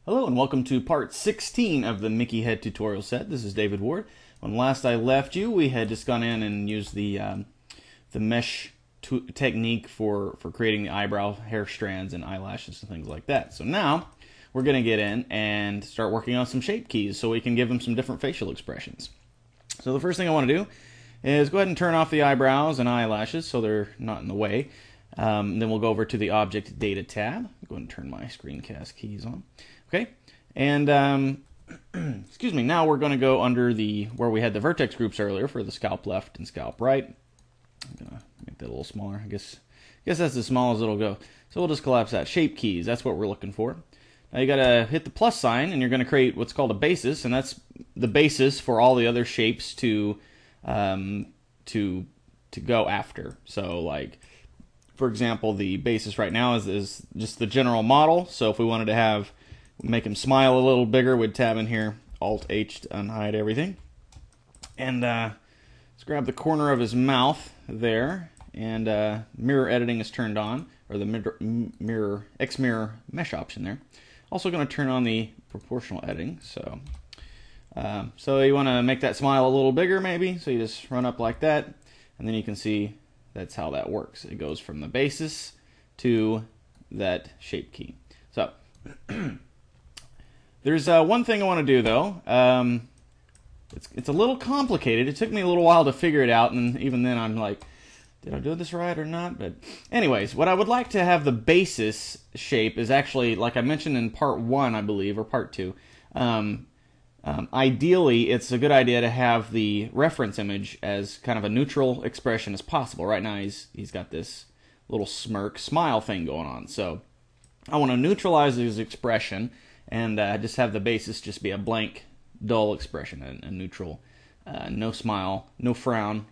Hello and welcome to part 16 of the Mickey Head tutorial set. This is David Ward. When last I left you, we had just gone in and used the mesh technique for creating the eyebrow hair strands and eyelashes and things like that. So now we're going to get in and start working on some shape keys so we can give them some different facial expressions. So the first thing I want to do is go ahead and turn off the eyebrows and eyelashes so they're not in the way. Then we'll go over to the Object Data tab. Go ahead and turn my screencast keys on. Okay, and excuse me. Now we're going to go under where we had the vertex groups earlier for the scalp left and scalp right. I'm gonna make that a little smaller. I guess that's as small as it'll go. So we'll just collapse that. Shape keys. That's what we're looking for. Now you got to hit the plus sign, and you're going to create what's called a basis, and that's the basis for all the other shapes to go after. So like, for example, the basis right now is just the general model. So if we wanted to make him smile a little bigger, we'd tab in here, Alt-H to unhide everything. And let's grab the corner of his mouth there, and mirror editing is turned on, or the X-mirror mesh option there. Also going to turn on the proportional editing. So you want to make that smile a little bigger maybe, so you just run up like that, and then you can see that's how that works. It goes from the basis to that shape key. So there's one thing I want to do though. It's a little complicated. It took me a little while to figure it out, and even then I'm like, did I do this right or not? But anyways, what I would like to have the basis shape is actually, like I mentioned in part 1, I believe, or part 2. Ideally, it's a good idea to have the reference image as kind of a neutral expression as possible. Right now he's got this little smile thing going on. So I want to neutralize his expression and just have the basis just be a blank, dull expression, a neutral, no smile, no frown,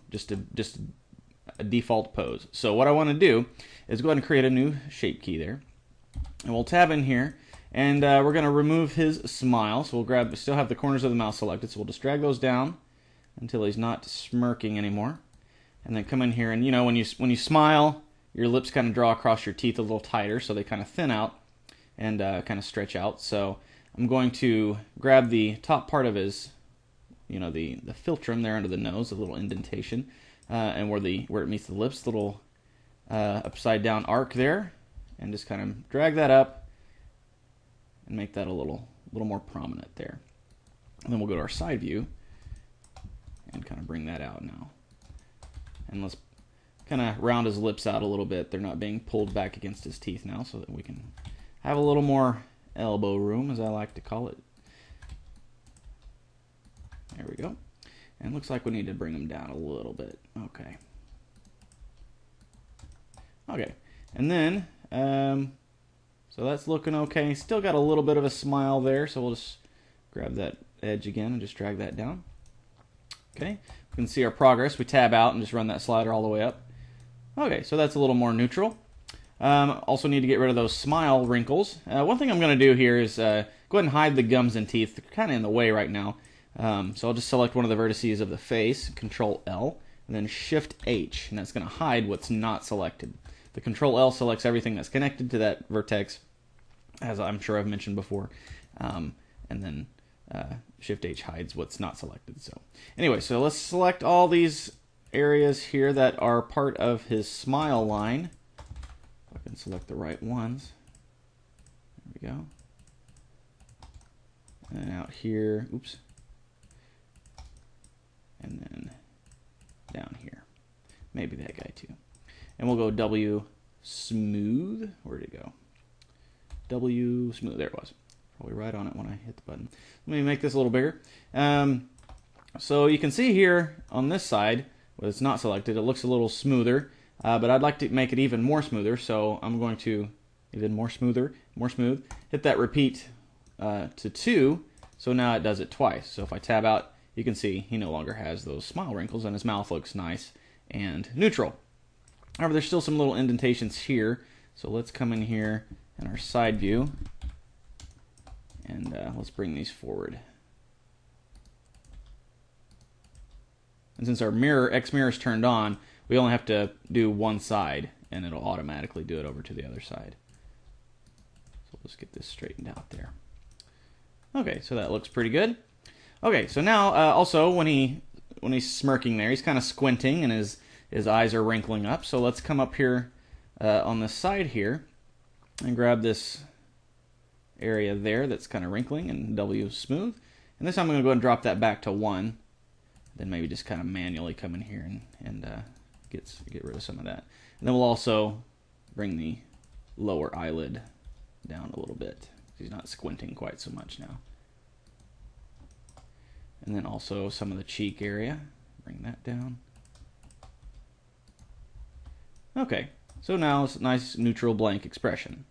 just a default pose. So what I want to do is go ahead and create a new shape key there. And we'll tab in here, and we're going to remove his smile. So we'll still have the corners of the mouth selected, so we'll just drag those down until he's not smirking anymore. And then come in here, and when you smile, your lips kind of draw across your teeth a little tighter, so they kind of thin out and kind of stretch out. So I'm going to grab the top part of his, the philtrum there under the nose, a little indentation, and where it meets the lips, little upside down arc there, and just kind of drag that up and make that a little more prominent there. And then we'll go to our side view and kind of bring that out now. And let's kind of round his lips out a little bit. They're not being pulled back against his teeth now, so that we can have a little more elbow room, as I like to call it. There we go. And it looks like we need to bring them down a little bit. Okay. Okay. And then, so that's looking okay. Still got a little bit of a smile there, so we'll just grab that edge again and just drag that down. Okay. We can see our progress. We tab out and just run that slider all the way up. Okay, so that's a little more neutral. Also need to get rid of those smile wrinkles. One thing I'm going to do here is go ahead and hide the gums and teeth. They're kind of in the way right now. So I'll just select one of the vertices of the face, Control L, and then Shift H, and that's going to hide what's not selected. The Control L selects everything that's connected to that vertex, as I'm sure I've mentioned before, and then Shift H hides what's not selected. So anyway, so let's select all these areas here that are part of his smile line. If I can select the right ones. There we go. And out here, oops. And then down here. Maybe that guy too. And we'll go W smooth. Where'd it go? W smooth. There it was. Probably right on it when I hit the button. Let me make this a little bigger. So you can see here on this side, when it's not selected, it looks a little smoother. But I'd like to make it even more smoother, so I'm going to even more smooth. Hit that repeat to 2, so now it does it twice. So if I tab out, you can see he no longer has those smile wrinkles, and his mouth looks nice and neutral. However, there's still some little indentations here, so let's come in here in our side view, and let's bring these forward. And since our X-mirror is turned on, we only have to do one side, and it'll automatically do it over to the other side. So we'll just get this straightened out there. Okay, so that looks pretty good. Okay, so now also when he's smirking there, he's kind of squinting and his eyes are wrinkling up. So let's come up here on the side here and grab this area there that's kind of wrinkling and W smooth. And this time I'm going to go ahead and drop that back to 1. Then maybe just kind of manually come in here and get rid of some of that. And then we'll also bring the lower eyelid down a little bit. He's not squinting quite so much now. And then also some of the cheek area. Bring that down. Okay, so now it's a nice neutral blank expression.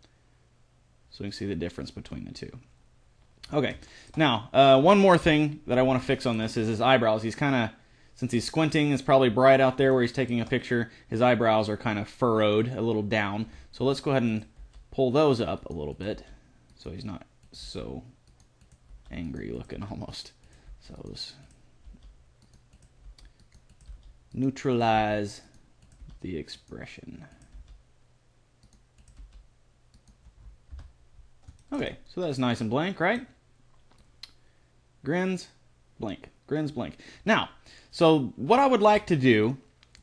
So we can see the difference between the two. Okay, now one more thing that I want to fix on this is his eyebrows. He's kind of, since he's squinting, it's probably bright out there where he's taking a picture. His eyebrows are kind of furrowed, a little down. So let's go ahead and pull those up a little bit so he's not so angry looking almost. So let's neutralize the expression. Okay, so that's nice and blank, right? Grins, blank. Grins, blank. Now, so what I would like to do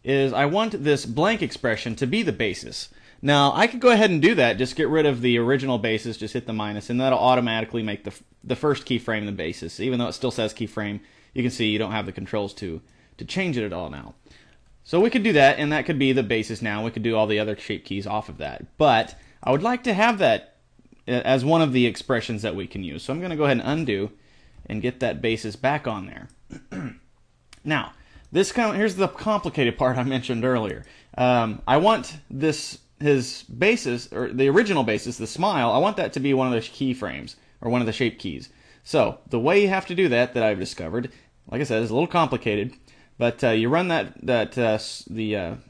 is I want this blank expression to be the basis. Now, I could go ahead and do that, just get rid of the original basis, just hit the minus, and that'll automatically make the first keyframe the basis. Even though it still says keyframe, you can see you don't have the controls to change it at all now. So we could do that, and that could be the basis now. We could do all the other shape keys off of that. But I would like to have that as one of the expressions that we can use. So I'm going to go ahead and undo and get that basis back on there. Now, here's the complicated part I mentioned earlier. I want his basis, or the original basis, the smile, I want that to be one of the keyframes, or one of the shape keys. So the way you have to do that I've discovered, like I said, is a little complicated, but you run the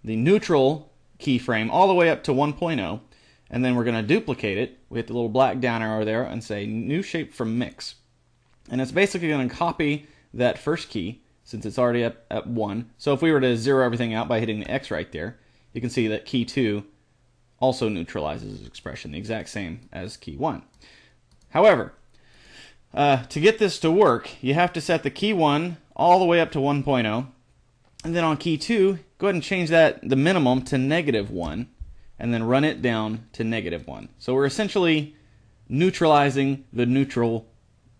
neutral keyframe all the way up to 1.0, and then we're going to duplicate it. We hit the little black down arrow there and say new shape from mix. And it's basically going to copy that first key, since it's already up at 1. So if we were to zero everything out by hitting the X right there, you can see that key 2 also neutralizes this expression, the exact same as key 1. However, to get this to work, you have to set the key 1 all the way up to 1.0, and then on key 2, go ahead and change the minimum to -1, and then run it down to -1. So we're essentially neutralizing the neutral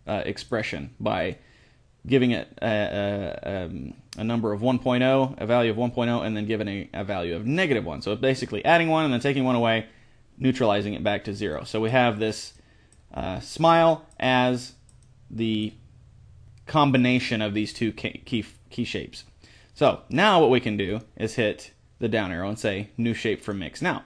expression by giving it a number of 1.0, a value of 1.0, and then giving a value of -1. So it's basically adding 1 and then taking 1 away, neutralizing it back to 0. So we have this smile as the combination of these two key shapes. So now what we can do is hit the down arrow and say new shape from mix now.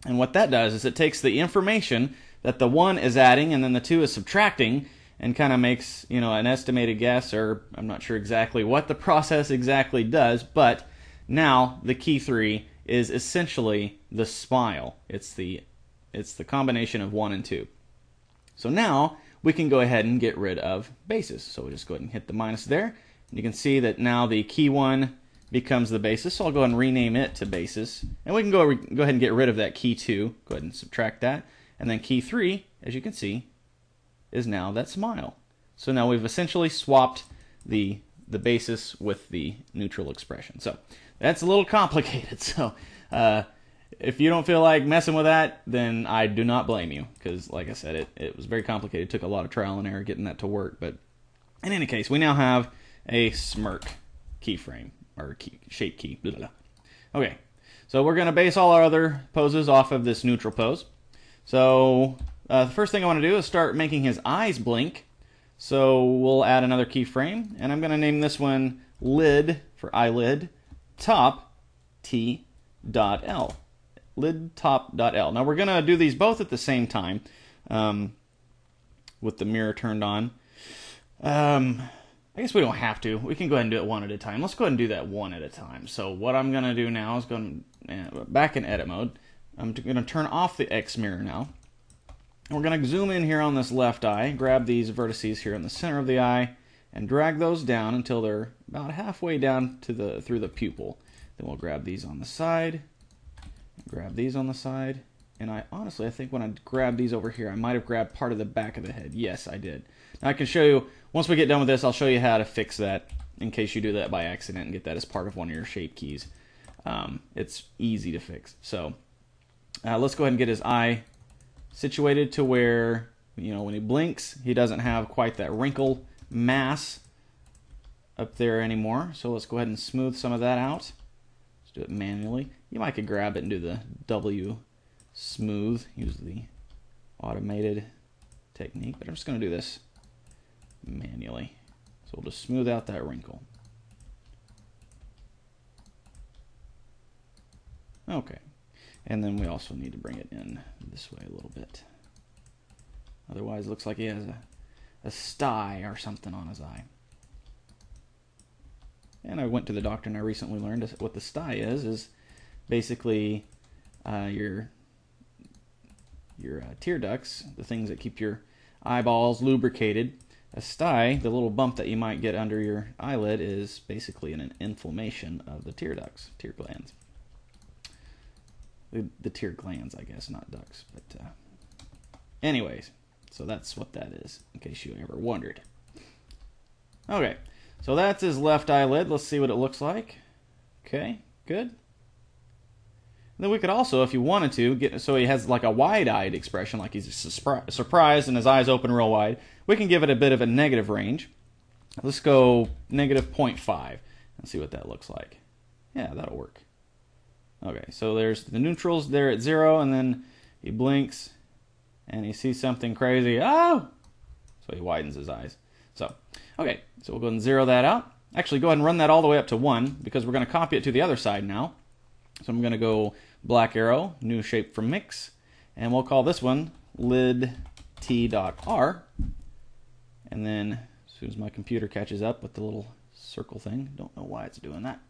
And what that does is it takes the information that the 1 is adding and then the 2 is subtracting, and kind of makes, an estimated guess, or I'm not sure exactly what the process exactly does, but now the key 3 is essentially the smile. It's the combination of 1 and 2. So now we can go ahead and get rid of basis. So we just go ahead and hit the minus there, and you can see that now the key 1 becomes the basis. So I'll go ahead and rename it to basis, and we can go ahead and get rid of that key 2. Go ahead and subtract that, and then key 3, as you can see, is now that smile. So now we've essentially swapped the basis with the neutral expression. So that's a little complicated. So if you don't feel like messing with that, then I do not blame you, because like I said, it was very complicated. It took a lot of trial and error getting that to work. But in any case, we now have a smirk keyframe, or shape key. Blah, blah, blah. Okay, so we're going to base all our other poses off of this neutral pose. So the first thing I want to do is start making his eyes blink. So we'll add another keyframe, and I'm going to name this one lid for eyelid top T.L. Lid top.L. Now we're going to do these both at the same time with the mirror turned on. I guess we don't have to. We can go ahead and do it one at a time. Let's go ahead and do that one at a time. So what I'm going to do now is back in edit mode. I'm going to turn off the X mirror now. We're going to zoom in here on this left eye, grab these vertices here in the center of the eye, and drag those down until they're about halfway down to through the pupil. Then we'll grab these on the side, grab these on the side, And I think when I grabbed these over here, I might have grabbed part of the back of the head. Yes, I did. Now I can show you, once we get done with this, I'll show you how to fix that in case you do that by accident and get that as part of one of your shape keys. It's easy to fix. So let's go ahead and get his eye situated to where, you know, when he blinks, he doesn't have quite that wrinkle mass up there anymore. So let's go ahead and smooth some of that out. Let's do it manually. You might could grab it and do the W smooth, use the automated technique, but I'm just going to do this manually. So we'll just smooth out that wrinkle. Okay, and then we also need to bring it in this way a little bit. Otherwise it looks like he has a sty or something on his eye. And I went to the doctor and I recently learned what the sty is basically your tear ducts, the things that keep your eyeballs lubricated. A sty, the little bump that you might get under your eyelid, is basically an inflammation of the tear ducts, tear glands. The tear glands, I guess, not ducts. But anyways, so that's what that is, in case you ever wondered. Okay, so that's his left eyelid. Let's see what it looks like. Okay, good. Then we could also, if you wanted to, get so he has like a wide-eyed expression, like he's surprised and his eyes open real wide. We can give it a bit of a negative range. Let's go negative 0.5 and see what that looks like. Yeah, that'll work. Okay, so there's the neutrals there at 0, and then he blinks and he sees something crazy. Oh! So he widens his eyes. So, okay, so we'll go ahead and 0 that out. Actually, go ahead and run that all the way up to 1 because we're going to copy it to the other side now. So I'm going to go black arrow, new shape from mix, and we'll call this one lid t.r. And then as soon as my computer catches up with the little circle thing, don't know why it's doing that.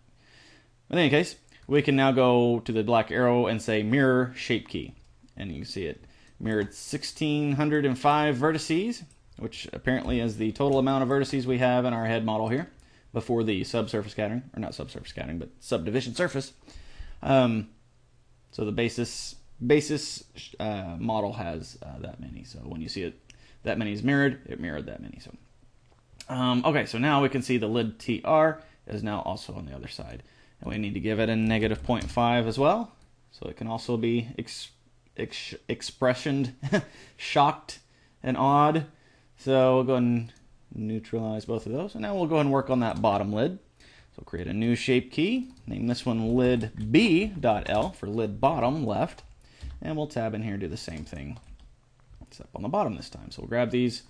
But in any case, we can now go to the black arrow and say mirror shape key. And you can see it mirrored 1605 vertices, which apparently is the total amount of vertices we have in our head model here before the subsurface scattering, or not subsurface scattering, but subdivision surface. So the basis model has that many. So when you see it, that many is mirrored, it mirrored that many. So okay, so now we can see the lid TR is now also on the other side. And we need to give it a negative 0.5 as well. So it can also be expressioned, shocked, and odd. So we'll go ahead and neutralize both of those. And now we'll go ahead and work on that bottom lid. So create a new shape key. Name this one lid B.L for lid bottom left. And we'll tab in here and do the same thing, except on the bottom this time. So we'll grab these,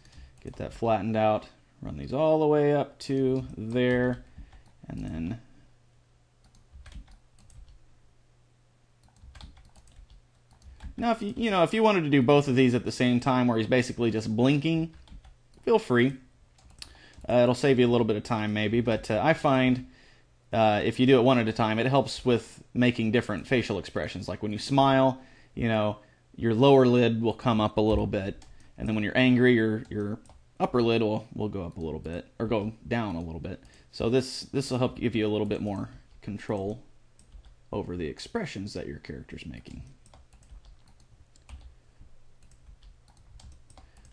get that flattened out, run these all the way up to there, and then now if you wanted to do both of these at the same time where he's basically just blinking, feel free. It'll save you a little bit of time maybe, but I find if you do it one at a time, it helps with making different facial expressions. Like when you smile, your lower lid will come up a little bit, and then when you're angry, your upper lid will go up a little bit, or go down a little bit. So this will help give you a little bit more control over the expressions that your character's making.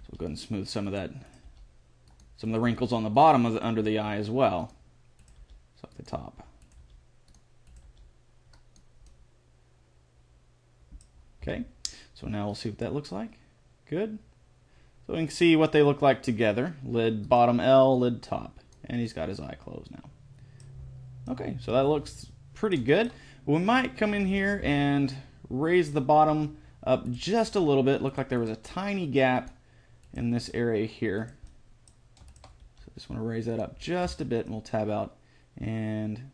So we'll go ahead and smooth some of the wrinkles on the bottom of under the eye as well. So at the top. Okay, so now we'll see what that looks like. Good. So we can see what they look like together. Lid bottom L, lid top. And he's got his eye closed now. Okay, so that looks pretty good. We might come in here and raise the bottom up just a little bit. Looked like there was a tiny gap in this area here. So I just want to raise that up just a bit, and we'll tab out. And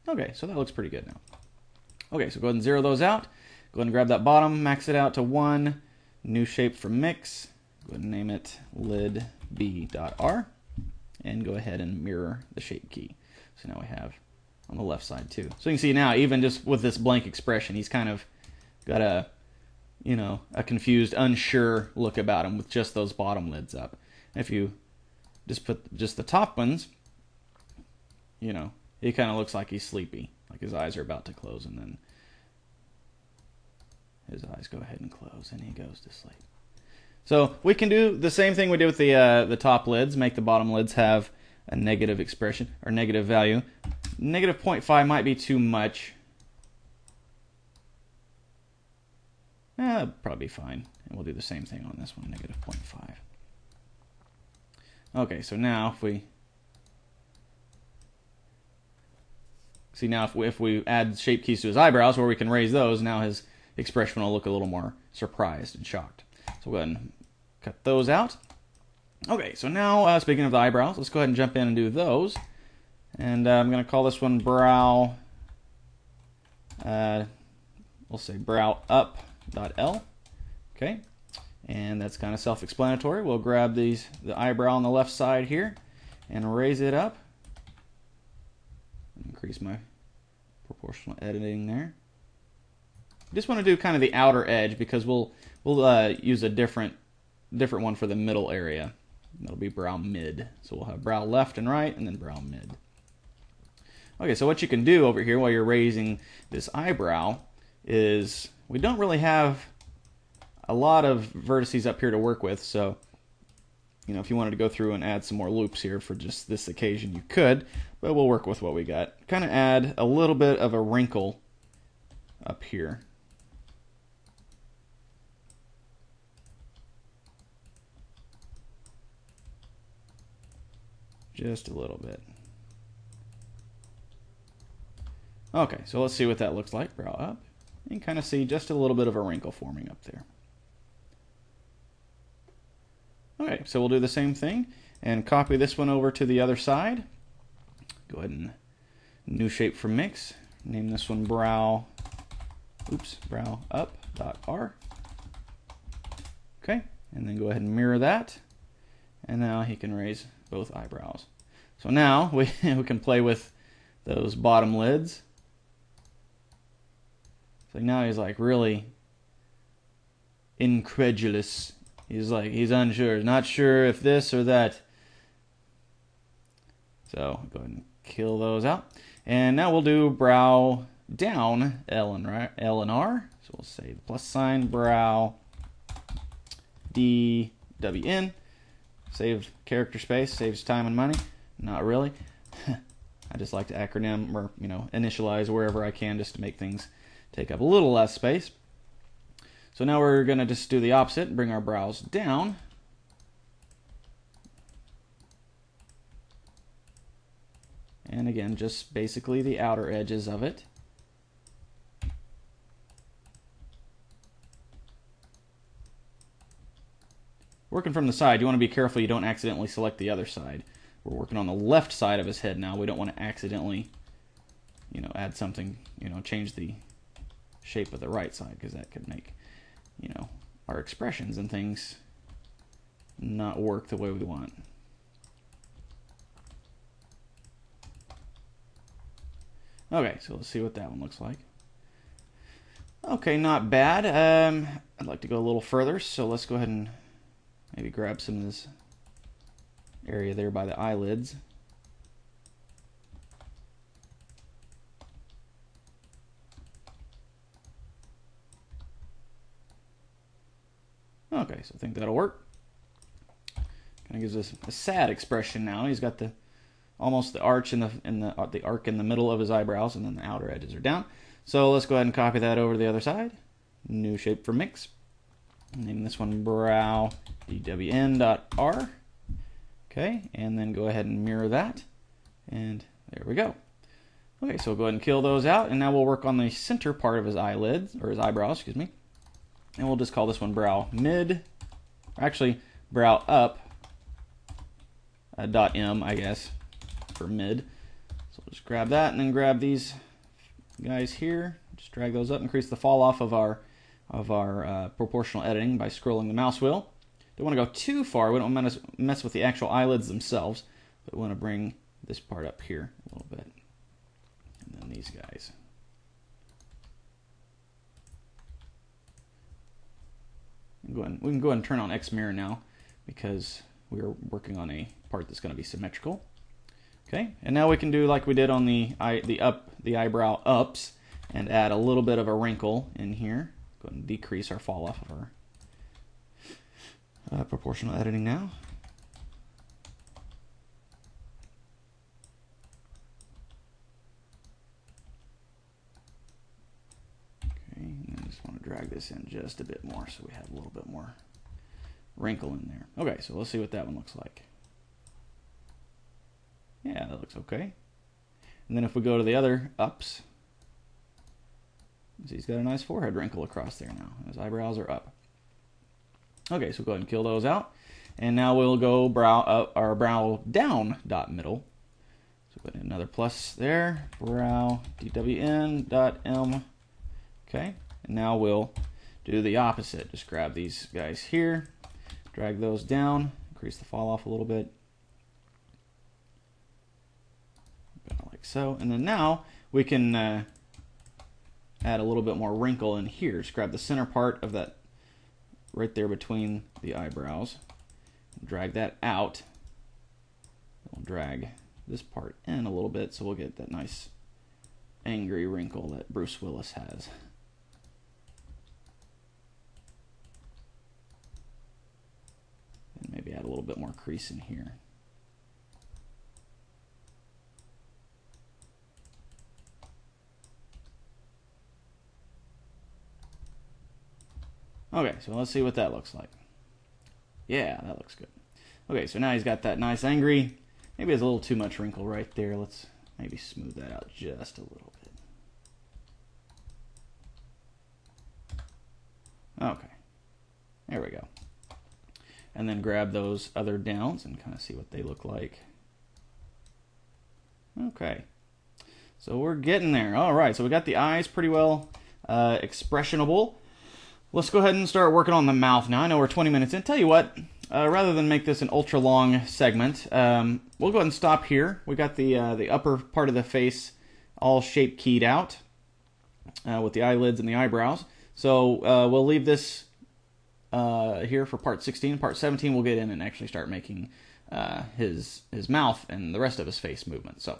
okay, so that looks pretty good now. Okay, so go ahead and 0 those out. Go ahead and grab that bottom, max it out to 1. New shape from mix. Go ahead and name it lid B.R. And go ahead and mirror the shape key. So now we have on the left side too. So you can see now, even just with this blank expression, he's kind of got a confused, unsure look about him with just those bottom lids up. And if you just put just the top ones, he kind of looks like he's sleepy, like his eyes are about to close, and then his eyes go ahead and close, and he goes to sleep. So we can do the same thing we did with the top lids. Make the bottom lids have a negative expression or negative value. Negative 0.5 might be too much. That'll probably be fine. And we'll do the same thing on this one, negative 0.5. Okay, so now if we see now if we add shape keys to his eyebrows where we can raise those, now his expression will look a little more surprised and shocked. So we'll go ahead and cut those out. Okay, so now speaking of the eyebrows, let's go ahead and jump in and do those. And I'm going to call this one brow. We'll say brow up.L. Okay, and that's kind of self-explanatory. We'll grab the eyebrow on the left side here and raise it up. Increase my proportional editing there. Just want to do kind of the outer edge because we'll use a different one for the middle area. That'll be brow mid. So we'll have brow left and right, and then brow mid. Okay, so what you can do over here while you're raising this eyebrow is we don't really have a lot of vertices up here to work with. So, you know, if you wanted to go through and add some more loops here for just this occasion, you could, but we'll work with what we got. Kind of add a little bit of a wrinkle up here. Just a little bit. Okay, so let's see what that looks like. Brow up. You can kind of see just a little bit of a wrinkle forming up there. Okay, so we'll do the same thing and copy this one over to the other side. Go ahead and new shape from mix. Name this one brow up.R. Okay, and then go ahead and mirror that. And now he can raise both eyebrows. So now we can play with those bottom lids. So now he's like really incredulous. He's unsure, not sure if this or that. So go ahead and kill those out. And now we'll do brow down, L and R. So we'll say the plus sign, brow, D, W, N. Save character space, saves time and money. Not really. I just like to acronym or, initialize wherever I can just to make things take up a little less space. So now we're going to just do the opposite and bring our brows down. And again, just basically the outer edges of it. Working from the side, you want to be careful you don't accidentally select the other side. We're working on the left side of his head now. We don't want to accidentally, add something, change the shape of the right side, because that could make, our expressions and things not work the way we want. Okay, so let's see what that one looks like. Okay, not bad. I'd like to go a little further, so let's go ahead and maybe grab some of this area there by the eyelids. Okay, so I think that'll work. Kind of gives us a sad expression now. He's got almost the arch the arc in the middle of his eyebrows, and then the outer edges are down. So let's go ahead and copy that over to the other side. New shape for mix. Name this one brow dwn.r. Okay, and then go ahead and mirror that, and there we go. Okay, so we'll go ahead and kill those out, and now we'll work on the center part of his eyelids, or his eyebrows, excuse me. And we'll just call this one brow mid, or actually brow up .m, I guess, for mid. So we'll just grab that, and then grab these guys here. Just drag those up, increase the fall off of our proportional editing by scrolling the mouse wheel. Don't want to go too far. We don't want to mess with the actual eyelids themselves, but we want to bring this part up here a little bit, and then these guys. We can go ahead and turn on X mirror now, because we're working on a part that's going to be symmetrical. Okay, and now we can do like we did on the eyebrow ups, and add a little bit of a wrinkle in here. go ahead and decrease our fall off of our proportional editing now. And I just want to drag this in just a bit more so we have a little bit more wrinkle in there. Okay, so let's see what that one looks like. Yeah, that looks okay. And then if we go to the other ups, see he's got a nice forehead wrinkle across there now. His eyebrows are up. Okay, so go ahead and kill those out. And now we'll go our brow down dot middle. So put in another plus there. Brow DWN dot M. Okay, and now we'll do the opposite. Just grab these guys here, drag those down, increase the fall off a little bit. Like so. And then now we can add a little bit more wrinkle in here. Just grab the center part of that right there between the eyebrows. Drag that out. We'll drag this part in a little bit so we'll get that nice angry wrinkle that Bruce Willis has. And maybe add a little bit more crease in here. Okay, so let's see what that looks like. Yeah, that looks good. Okay, so now he's got that nice angry. Maybe there's a little too much wrinkle right there. Let's maybe smooth that out just a little bit. Okay, there we go. And then grab those other downs and kind of see what they look like. Okay, so we're getting there. All right, so we got the eyes pretty well expressionable. Let's go ahead and start working on the mouth now. I know we're 20 minutes in. Tell you what, rather than make this an ultra long segment, we'll go ahead and stop here. We got the upper part of the face all shape keyed out with the eyelids and the eyebrows. So we'll leave this here for part 16. Part 17 we'll get in and actually start making his mouth and the rest of his face movement. So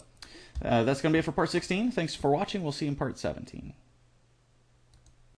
that's going to be it for part 16. Thanks for watching. We'll see you in part 17.